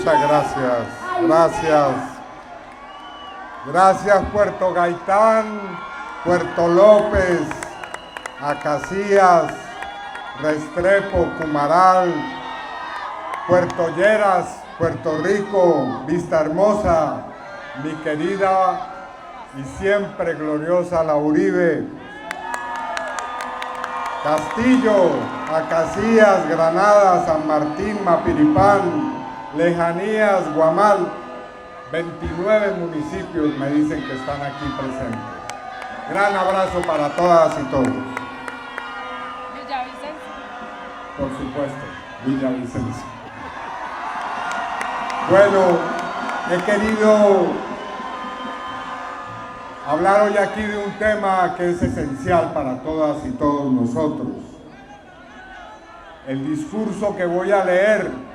Muchas gracias, gracias. Gracias Puerto Gaitán, Puerto López, Acacías, Restrepo, Cumaral, Puerto Lleras, Puerto Rico, Vista Hermosa, mi querida y siempre gloriosa La Uribe, Castillo, Acacías, Granada, San Martín, Mapiripán, Lejanías, Guamal, 29 municipios me dicen que están aquí presentes. Gran abrazo para todas y todos. Villavicencio. Por supuesto, Villavicencio. Bueno, he querido hablar hoy aquí de un tema que es esencial para todas y todos nosotros. El discurso que voy a leer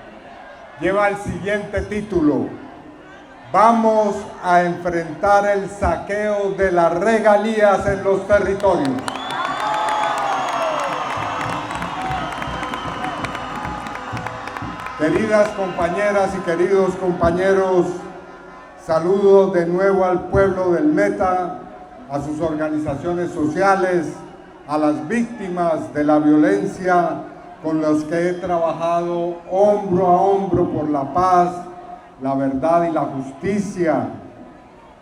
lleva el siguiente título: Vamos a enfrentar el saqueo de las regalías en los territorios. Queridas compañeras y queridos compañeros, saludo de nuevo al pueblo del Meta, a sus organizaciones sociales, a las víctimas de la violencia con las que he trabajado hombro a hombro por la paz, la verdad y la justicia.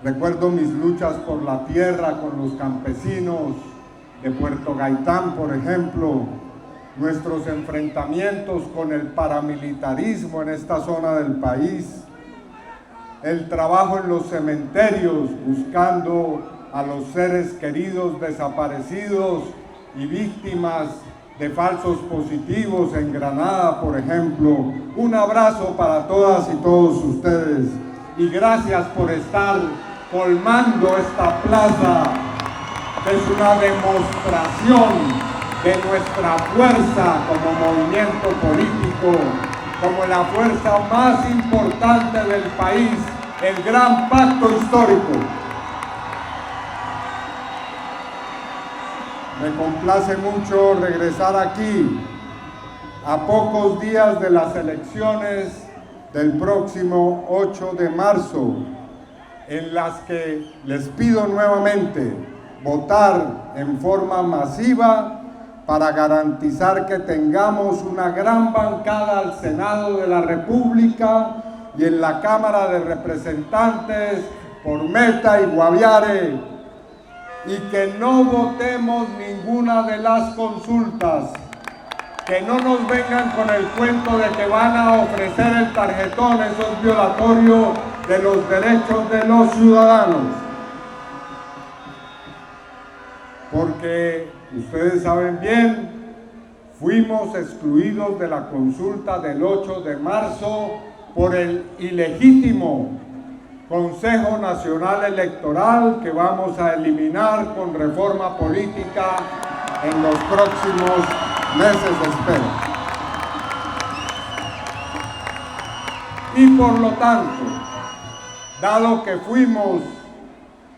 Recuerdo mis luchas por la tierra con los campesinos de Puerto Gaitán, por ejemplo, nuestros enfrentamientos con el paramilitarismo en esta zona del país, el trabajo en los cementerios buscando a los seres queridos desaparecidos y víctimas de falsos positivos en Granada, por ejemplo. Un abrazo para todas y todos ustedes y gracias por estar colmando esta plaza. Es una demostración de nuestra fuerza como movimiento político, como la fuerza más importante del país, el gran pacto histórico. Me complace mucho regresar aquí a pocos días de las elecciones del próximo 8 de marzo, en las que les pido nuevamente votar en forma masiva para garantizar que tengamos una gran bancada al Senado de la República y en la Cámara de Representantes por Meta y Guaviare, y que no votemos ninguna de las consultas, que no nos vengan con el cuento de que van a ofrecer el tarjetón. Eso es violatorio de los derechos de los ciudadanos. Porque ustedes saben bien, fuimos excluidos de la consulta del 8 de marzo por el ilegítimo Consejo Nacional Electoral, que vamos a eliminar con reforma política en los próximos meses de espera. Y por lo tanto, dado que fuimos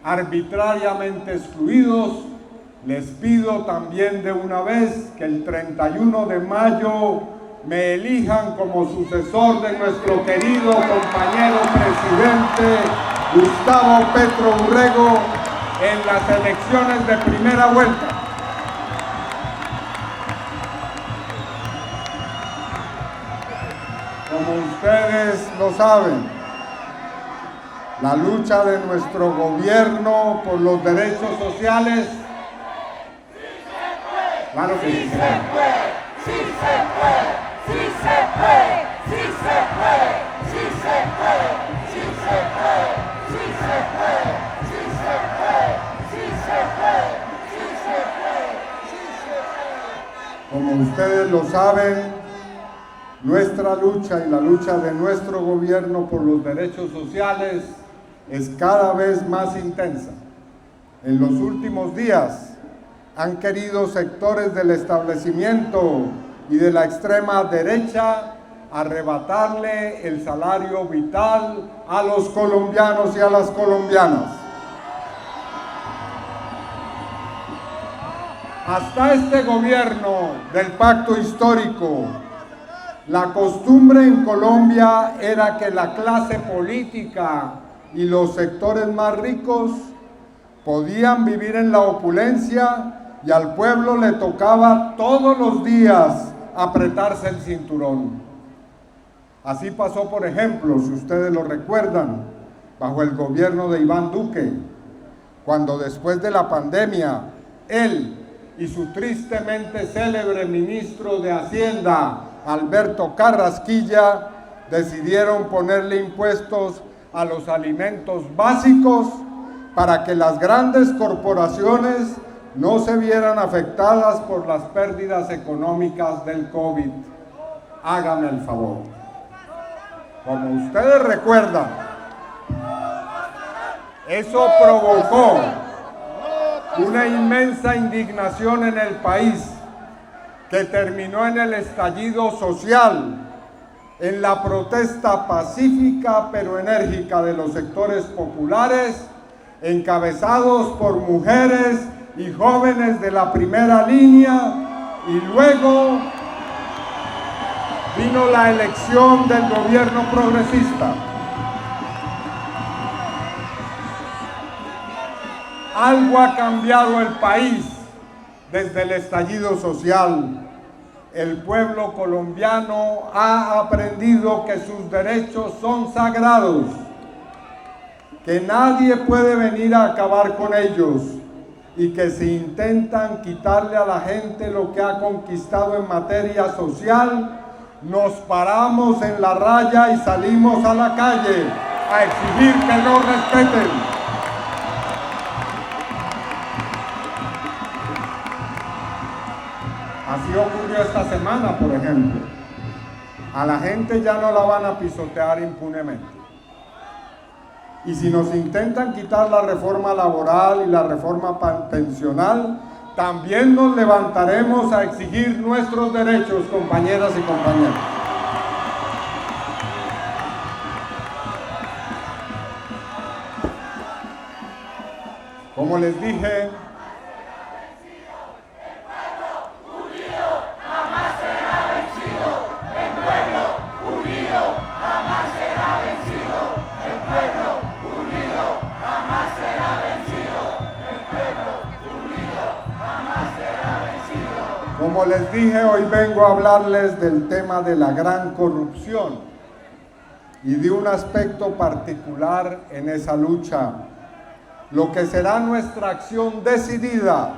arbitrariamente excluidos, les pido también de una vez que el 31 de mayo me elijan como sucesor de nuestro querido compañero presidente Gustavo Petro Urrego en las elecciones de primera vuelta. Como ustedes lo saben, la lucha de nuestro gobierno por los derechos sociales. Claro que sí se puede. Sí se puede. Sí se puede, sí se puede, sí se puede, sí se puede, sí se puede, sí se puede, sí se puede, sí se puede, sí se puede. Como ustedes lo saben, nuestra lucha y la lucha de nuestro gobierno por los derechos sociales es cada vez más intensa. En los últimos días han querido sectores del establecimiento y de la extrema derecha arrebatarle el salario vital a los colombianos y a las colombianas. Hasta este gobierno del pacto histórico La costumbre en Colombia era que la clase política y los sectores más ricos podían vivir en la opulencia y al pueblo le tocaba todos los días apretarse el cinturón. Así pasó, por ejemplo, si ustedes lo recuerdan, bajo el gobierno de Iván Duque, cuando después de la pandemia, él y su tristemente célebre ministro de Hacienda, Alberto Carrasquilla, decidieron ponerle impuestos a los alimentos básicos para que las grandes corporaciones no se vieran afectadas por las pérdidas económicas del COVID. Hágame el favor. Como ustedes recuerdan, eso provocó una inmensa indignación en el país que terminó en el estallido social, en la protesta pacífica pero enérgica de los sectores populares, encabezados por mujeres y jóvenes de la primera línea, y luego vino la elección del gobierno progresista. Algo ha cambiado el país desde el estallido social. El pueblo colombiano ha aprendido que sus derechos son sagrados, que nadie puede venir a acabar con ellos y que si intentan quitarle a la gente lo que ha conquistado en materia social, nos paramos en la raya y salimos a la calle a exigir que nos respeten. Así ocurrió esta semana, por ejemplo. A la gente ya no la van a pisotear impunemente. Y si nos intentan quitar la reforma laboral y la reforma pensional, también nos levantaremos a exigir nuestros derechos, compañeras y compañeros. Como les dije, como les dije, hoy vengo a hablarles del tema de la gran corrupción y de un aspecto particular en esa lucha, lo que será nuestra acción decidida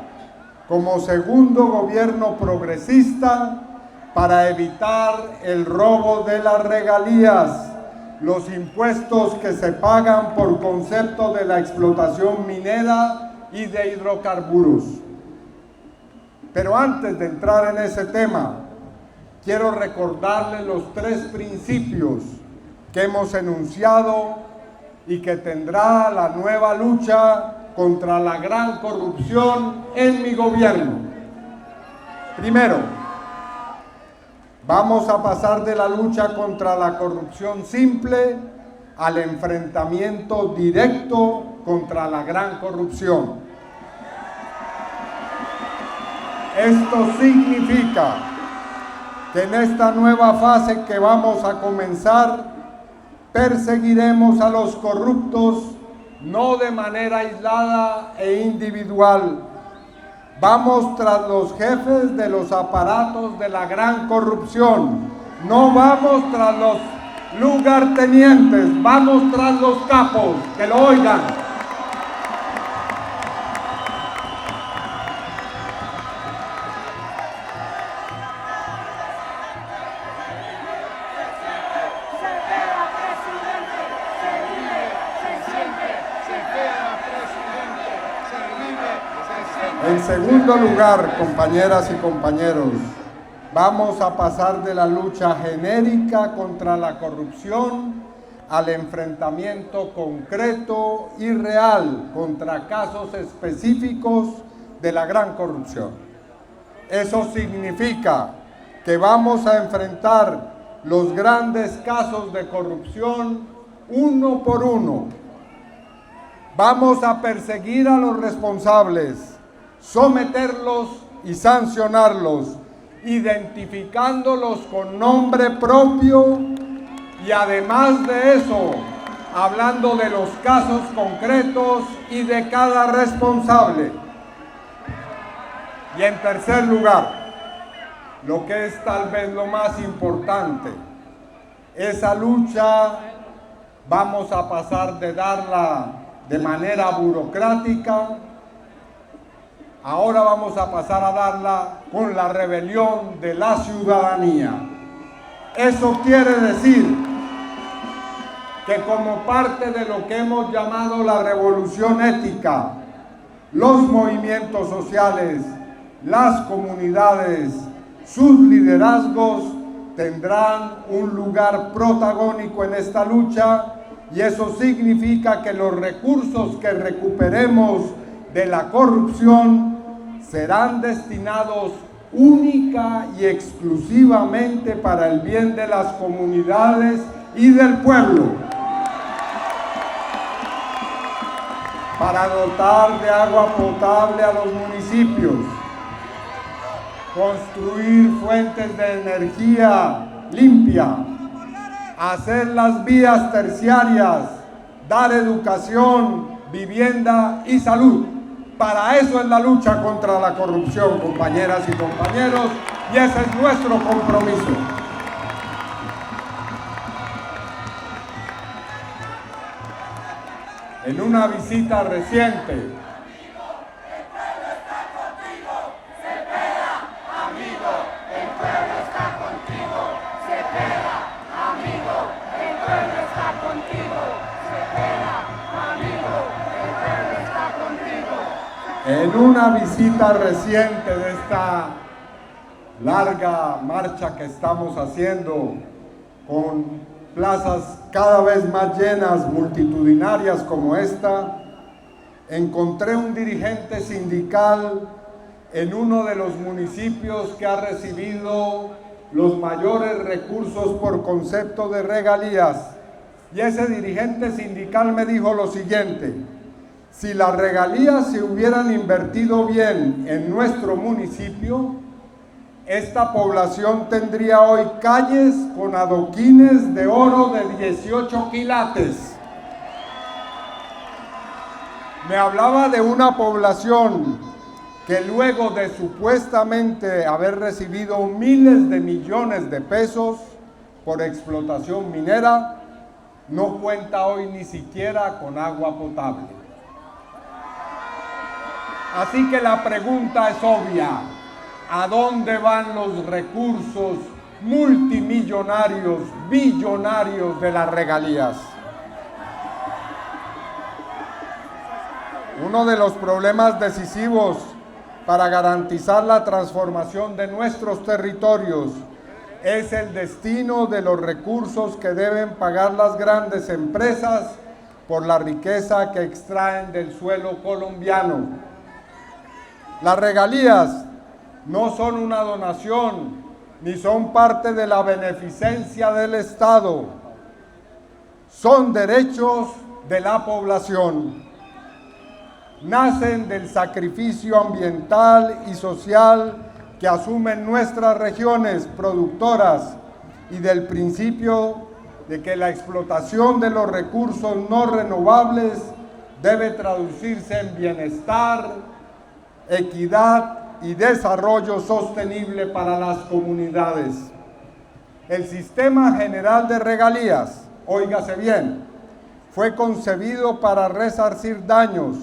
como segundo gobierno progresista para evitar el robo de las regalías, los impuestos que se pagan por concepto de la explotación minera y de hidrocarburos. Pero antes de entrar en ese tema, quiero recordarles los 3 principios que hemos enunciado y que tendrá la nueva lucha contra la gran corrupción en mi gobierno. Primero, vamos a pasar de la lucha contra la corrupción simple al enfrentamiento directo contra la gran corrupción. Esto significa que en esta nueva fase que vamos a comenzar, perseguiremos a los corruptos no de manera aislada e individual. Vamos tras los jefes de los aparatos de la gran corrupción. No vamos tras los lugartenientes, vamos tras los capos, que lo oigan. En segundo lugar, compañeras y compañeros, vamos a pasar de la lucha genérica contra la corrupción al enfrentamiento concreto y real contra casos específicos de la gran corrupción. Eso significa que vamos a enfrentar los grandes casos de corrupción uno por uno. Vamos a perseguir a los responsables, someterlos y sancionarlos, identificándolos con nombre propio y además de eso, hablando de los casos concretos y de cada responsable. Y en tercer lugar, lo que es tal vez lo más importante, esa lucha vamos a pasar de darla de manera burocrática, ahora vamos a pasar a darla con la rebelión de la ciudadanía. Eso quiere decir que como parte de lo que hemos llamado la revolución ética, los movimientos sociales, las comunidades, sus liderazgos tendrán un lugar protagónico en esta lucha, y eso significa que los recursos que recuperemos de la corrupción serán destinados única y exclusivamente para el bien de las comunidades y del pueblo, para dotar de agua potable a los municipios, construir fuentes de energía limpia, hacer las vías terciarias, dar educación, vivienda y salud. Para eso es la lucha contra la corrupción, compañeras y compañeros, y ese es nuestro compromiso. En una visita reciente, en una visita reciente de esta larga marcha que estamos haciendo con plazas cada vez más llenas, multitudinarias como esta, encontré un dirigente sindical en uno de los municipios que ha recibido los mayores recursos por concepto de regalías. Y ese dirigente sindical me dijo lo siguiente: si las regalías se hubieran invertido bien en nuestro municipio, esta población tendría hoy calles con adoquines de oro de 18 quilates. Me hablaba de una población que luego de supuestamente haber recibido miles de millones de pesos por explotación minera, no cuenta hoy ni siquiera con agua potable. Así que la pregunta es obvia: ¿a dónde van los recursos multimillonarios, billonarios de las regalías? Uno de los problemas decisivos para garantizar la transformación de nuestros territorios es el destino de los recursos que deben pagar las grandes empresas por la riqueza que extraen del suelo colombiano. Las regalías no son una donación, ni son parte de la beneficencia del Estado. Son derechos de la población. Nacen del sacrificio ambiental y social que asumen nuestras regiones productoras y del principio de que la explotación de los recursos no renovables debe traducirse en bienestar, equidad y desarrollo sostenible para las comunidades. El sistema general de regalías, óigase bien, fue concebido para resarcir daños,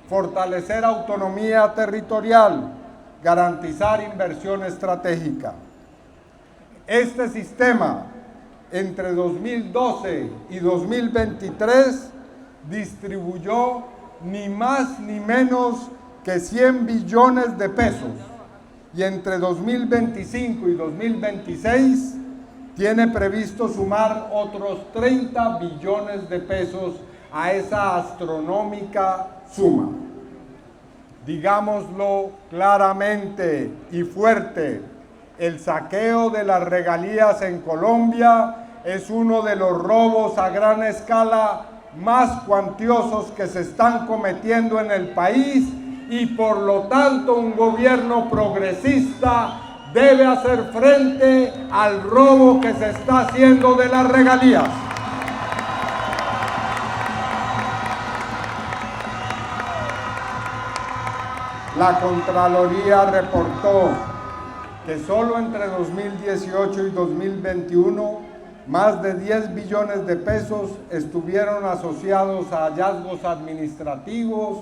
fortalecer autonomía territorial, garantizar inversión estratégica. Este sistema, entre 2012 y 2023, distribuyó ni más ni menos que 100 billones de pesos, y entre 2025 y 2026 tiene previsto sumar otros 30 billones de pesos a esa astronómica suma. Digámoslo claramente y fuerte: el saqueo de las regalías en Colombia es uno de los robos a gran escala más cuantiosos que se están cometiendo en el país, y por lo tanto un gobierno progresista debe hacer frente al robo que se está haciendo de las regalías. La Contraloría reportó que solo entre 2018 y 2021 más de 10 billones de pesos estuvieron asociados a hallazgos administrativos,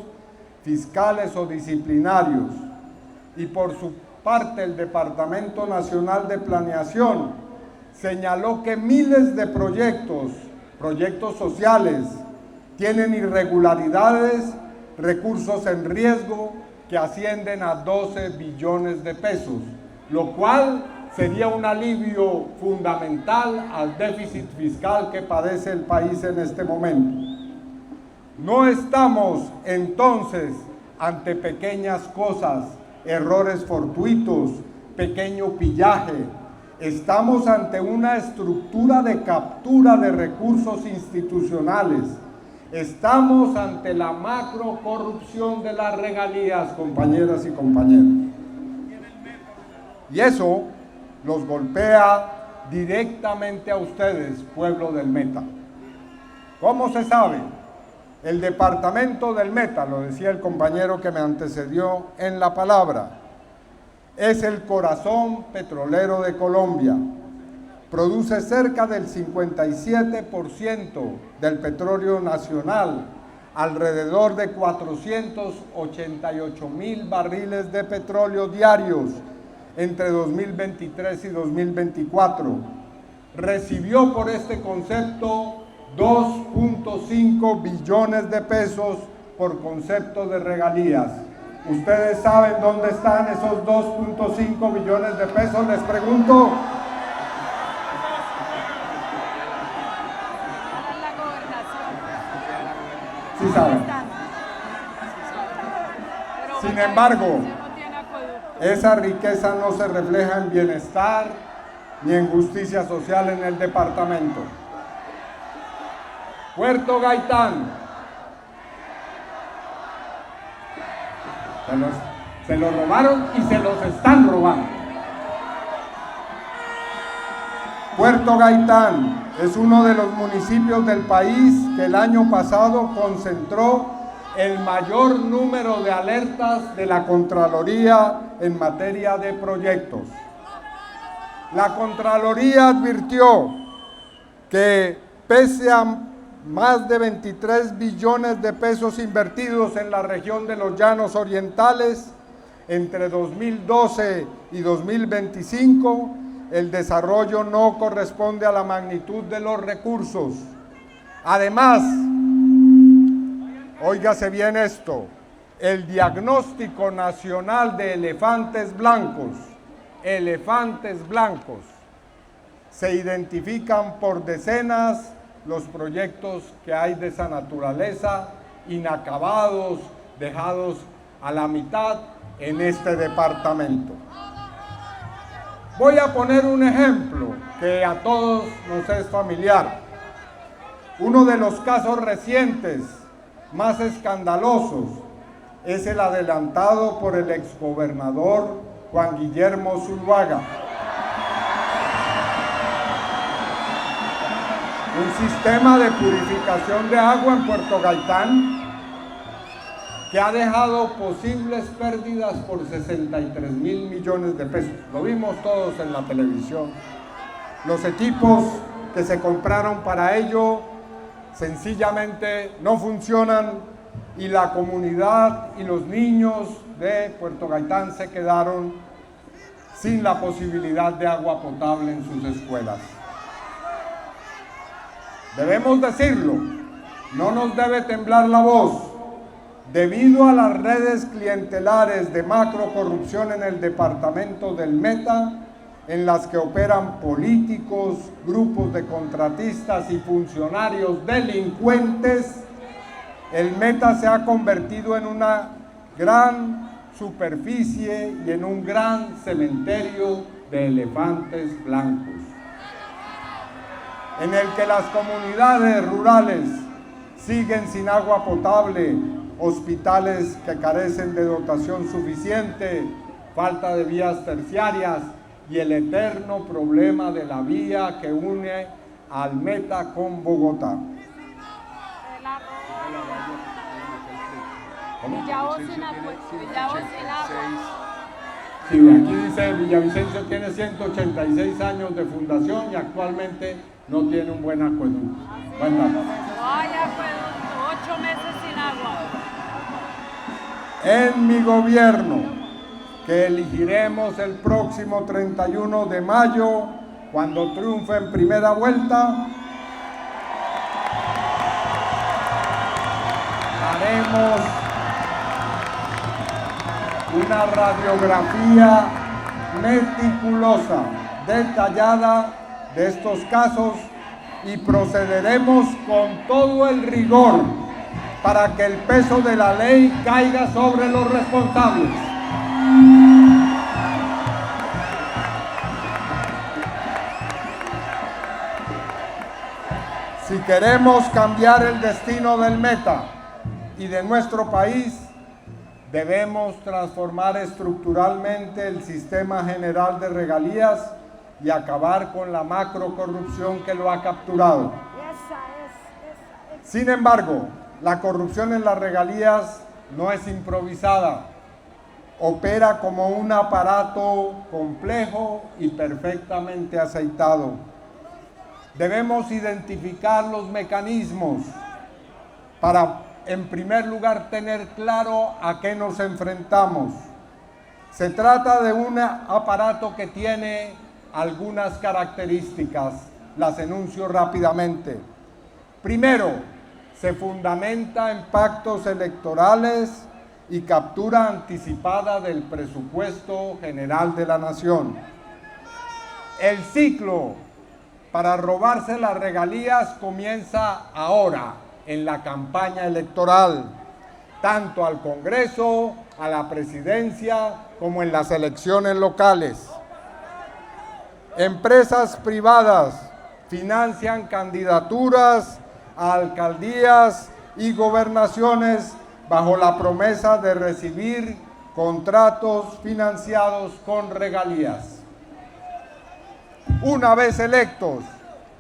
fiscales o disciplinarios. Y por su parte, el Departamento Nacional de Planeación señaló que miles de proyectos sociales, tienen irregularidades, recursos en riesgo que ascienden a 12 billones de pesos, lo cual sería un alivio fundamental al déficit fiscal que padece el país en este momento. No estamos entonces ante pequeñas cosas, errores fortuitos, pequeño pillaje. Estamos ante una estructura de captura de recursos institucionales. Estamos ante la macro corrupción de las regalías, compañeras y compañeros. Y eso los golpea directamente a ustedes, pueblo del Meta. ¿Cómo se sabe? El departamento del Meta, lo decía el compañero que me antecedió en la palabra, es el corazón petrolero de Colombia. Produce cerca del 57% del petróleo nacional, alrededor de 488.000 barriles de petróleo diarios entre 2023 y 2024. Recibió por este concepto 2.5 billones de pesos por concepto de regalías. ¿Ustedes saben dónde están esos 2.5 billones de pesos? Les pregunto. Sí saben. Sin embargo, esa riqueza no se refleja en bienestar ni en justicia social en el departamento. Puerto Gaitán. Se los robaron y se los están robando. Puerto Gaitán es uno de los municipios del país que el año pasado concentró el mayor número de alertas de la Contraloría en materia de proyectos. La Contraloría advirtió que pese a más de 23 billones de pesos invertidos en la región de los Llanos Orientales entre 2012 y 2025, el desarrollo no corresponde a la magnitud de los recursos. Además, óigase bien esto, el diagnóstico nacional de elefantes blancos, se identifican por decenas los proyectos que hay de esa naturaleza, inacabados, dejados a la mitad en este departamento. Voy a poner un ejemplo que a todos nos es familiar. Uno de los casos recientes más escandalosos es el adelantado por el exgobernador Juan Guillermo Zuluaga. Un sistema de purificación de agua en Puerto Gaitán que ha dejado posibles pérdidas por 63.000 millones de pesos. Lo vimos todos en la televisión. Los equipos que se compraron para ello sencillamente no funcionan y la comunidad y los niños de Puerto Gaitán se quedaron sin la posibilidad de agua potable en sus escuelas. Debemos decirlo, no nos debe temblar la voz. Debido a las redes clientelares de macro corrupción en el departamento del Meta, en las que operan políticos, grupos de contratistas y funcionarios delincuentes, el Meta se ha convertido en una gran superficie y en un gran cementerio de elefantes blancos, en el que las comunidades rurales siguen sin agua potable, hospitales que carecen de dotación suficiente, falta de vías terciarias y el eterno problema de la vía que une al Meta con Bogotá. Sí, aquí dice Villavicencio tiene 186 años de fundación y actualmente no tiene un buen acueducto. Buen dato. No hay acueducto, 8 meses sin agua. En mi gobierno, que elegiremos el próximo 31 de mayo, cuando triunfe en primera vuelta, haremos una radiografía meticulosa, detallada de estos casos y procederemos con todo el rigor para que el peso de la ley caiga sobre los responsables. Si queremos cambiar el destino del Meta y de nuestro país, debemos transformar estructuralmente el sistema general de regalías y acabar con la macrocorrupción que lo ha capturado. Sin embargo, la corrupción en las regalías no es improvisada, opera como un aparato complejo y perfectamente aceitado. Debemos identificar los mecanismos para, en primer lugar, tener claro a qué nos enfrentamos. Se trata de un aparato que tiene algunas características, las enuncio rápidamente. Primero, se fundamenta en pactos electorales y captura anticipada del presupuesto general de la nación. El ciclo para robarse las regalías comienza ahora, en la campaña electoral, tanto al Congreso, a la presidencia, como en las elecciones locales. Empresas privadas financian candidaturas a alcaldías y gobernaciones bajo la promesa de recibir contratos financiados con regalías. Una vez electos,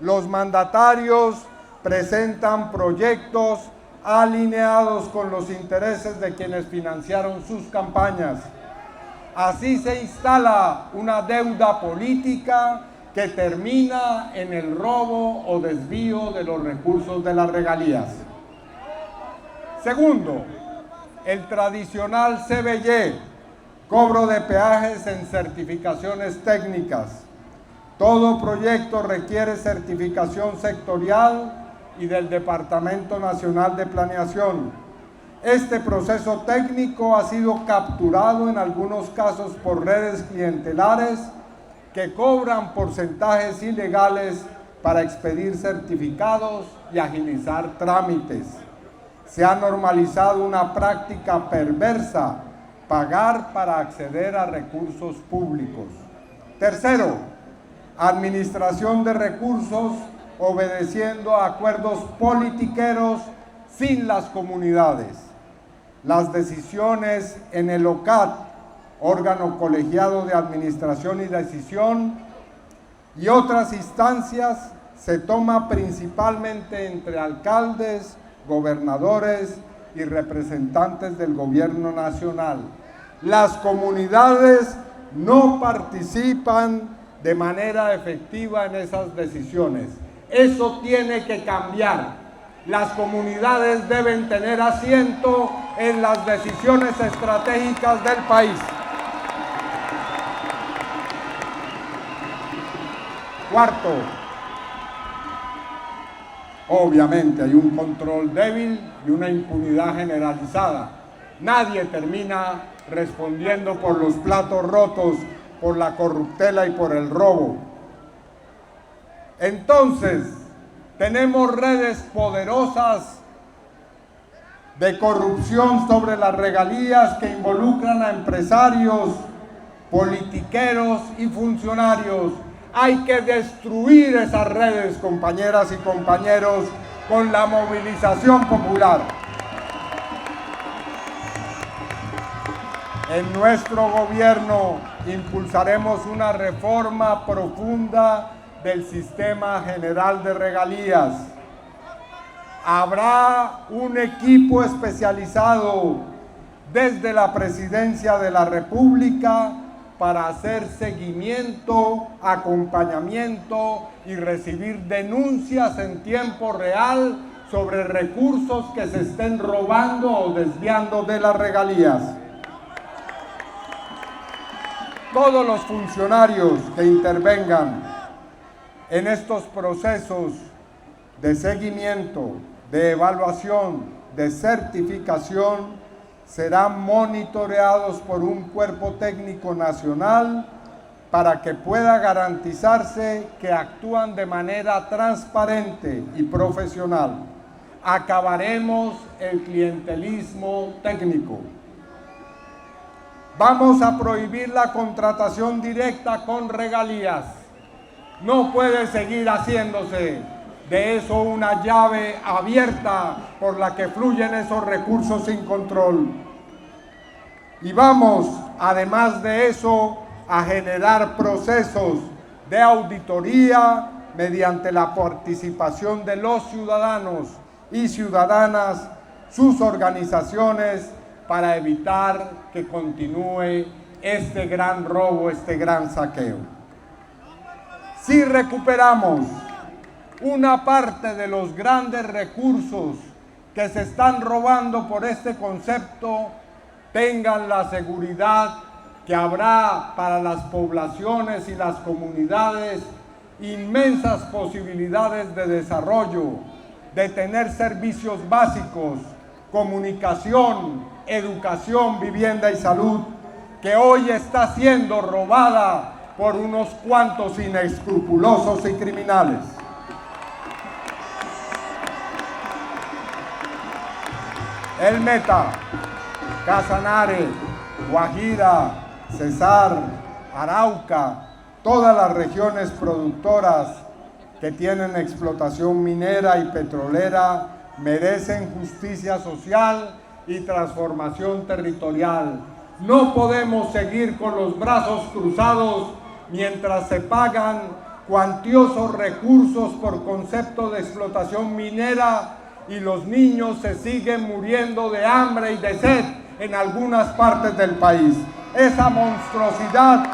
los mandatarios presentan proyectos alineados con los intereses de quienes financiaron sus campañas. Así se instala una deuda política que termina en el robo o desvío de los recursos de las regalías. Segundo, el tradicional CBY, cobro de peajes en certificaciones técnicas. Todo proyecto requiere certificación sectorial y del Departamento Nacional de Planeación. Este proceso técnico ha sido capturado en algunos casos por redes clientelares que cobran porcentajes ilegales para expedir certificados y agilizar trámites. Se ha normalizado una práctica perversa, pagar para acceder a recursos públicos. Tercero, administración de recursos obedeciendo a acuerdos politiqueros sin las comunidades. Las decisiones en el OCAT, órgano colegiado de administración y decisión, y otras instancias se toma principalmente entre alcaldes, gobernadores y representantes del gobierno nacional. Las comunidades no participan de manera efectiva en esas decisiones. Eso tiene que cambiar. Las comunidades deben tener asiento en las decisiones estratégicas del país. Cuarto, obviamente hay un control débil y una impunidad generalizada. Nadie termina respondiendo por los platos rotos, por la corruptela y por el robo. Entonces, tenemos redes poderosas de corrupción sobre las regalías que involucran a empresarios, politiqueros y funcionarios. Hay que destruir esas redes, compañeras y compañeros, con la movilización popular. En nuestro gobierno impulsaremos una reforma profunda del sistema general de regalías. Habrá un equipo especializado desde la Presidencia de la República para hacer seguimiento, acompañamiento y recibir denuncias en tiempo real sobre recursos que se estén robando o desviando de las regalías. Todos los funcionarios que intervengan en estos procesos de seguimiento, de evaluación, de certificación, serán monitoreados por un cuerpo técnico nacional para que pueda garantizarse que actúan de manera transparente y profesional. Acabaremos el clientelismo técnico. Vamos a prohibir la contratación directa con regalías. No puede seguir haciéndose de eso una llave abierta por la que fluyen esos recursos sin control. Y vamos, además de eso, a generar procesos de auditoría mediante la participación de los ciudadanos y ciudadanas, sus organizaciones, para evitar que continúe este gran robo, este gran saqueo. Si recuperamos una parte de los grandes recursos que se están robando por este concepto, tengan la seguridad que habrá para las poblaciones y las comunidades inmensas posibilidades de desarrollo, de tener servicios básicos, comunicación, educación, vivienda y salud, que hoy está siendo robada por unos cuantos inescrupulosos y criminales. El Meta, Casanare, Guajira, Cesar, Arauca, todas las regiones productoras que tienen explotación minera y petrolera merecen justicia social y transformación territorial. No podemos seguir con los brazos cruzados mientras se pagan cuantiosos recursos por concepto de explotación minera y los niños se siguen muriendo de hambre y de sed en algunas partes del país. Esa monstruosidad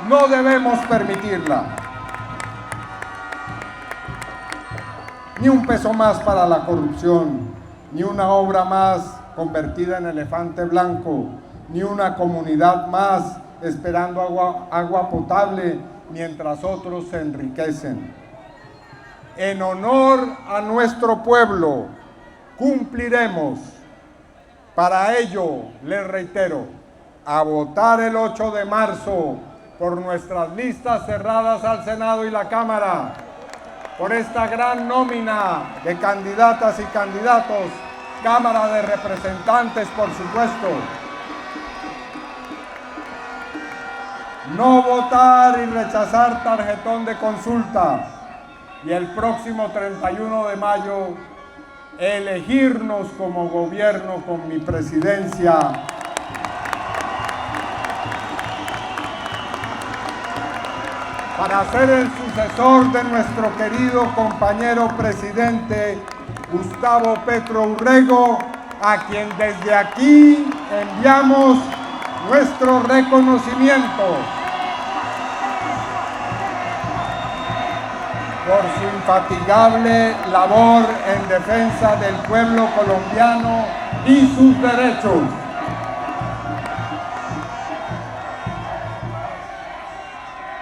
no debemos permitirla. Ni un peso más para la corrupción, ni una obra más convertida en elefante blanco, ni una comunidad más esperando agua potable mientras otros se enriquecen. En honor a nuestro pueblo, cumpliremos. Para ello, les reitero, a votar el 8 de marzo por nuestras listas cerradas al Senado y la Cámara, por esta gran nómina de candidatas y candidatos, Cámara de Representantes, por supuesto. No votar y rechazar tarjetón de consulta. Y el próximo 31 de mayo, elegirnos como gobierno con mi presidencia. Para ser el sucesor de nuestro querido compañero presidente Gustavo Petro Urrego, a quien desde aquí enviamos nuestro reconocimiento por su infatigable labor en defensa del pueblo colombiano y sus derechos.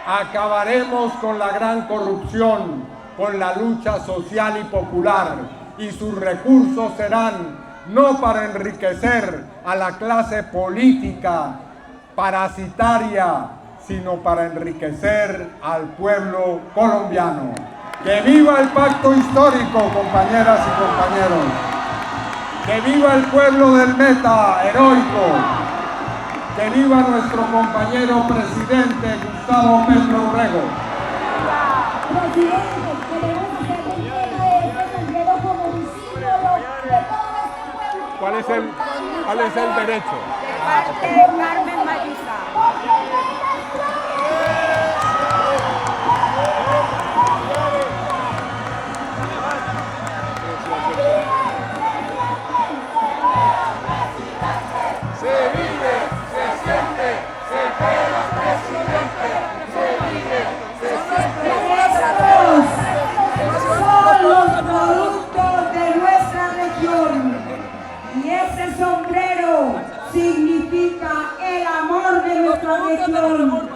Acabaremos con la gran corrupción, con la lucha social y popular, y sus recursos serán no para enriquecer a la clase política parasitaria, sino para enriquecer al pueblo colombiano. ¡Que viva el pacto histórico, compañeras y compañeros! ¡Que viva el pueblo del Meta, heroico! ¡Que viva nuestro compañero presidente Gustavo Petro Urrego! Presidente, queremos hacer un tema de este sombrero como un símbolo de todo este pueblo. ¿Cuál es el derecho? parte Carmen Mayusa. Se vive, se siente, se queda presidente. Se vive, se siente. Estos son los productos de nuestra región. Y ese sombrero significa el amor de nuestra región.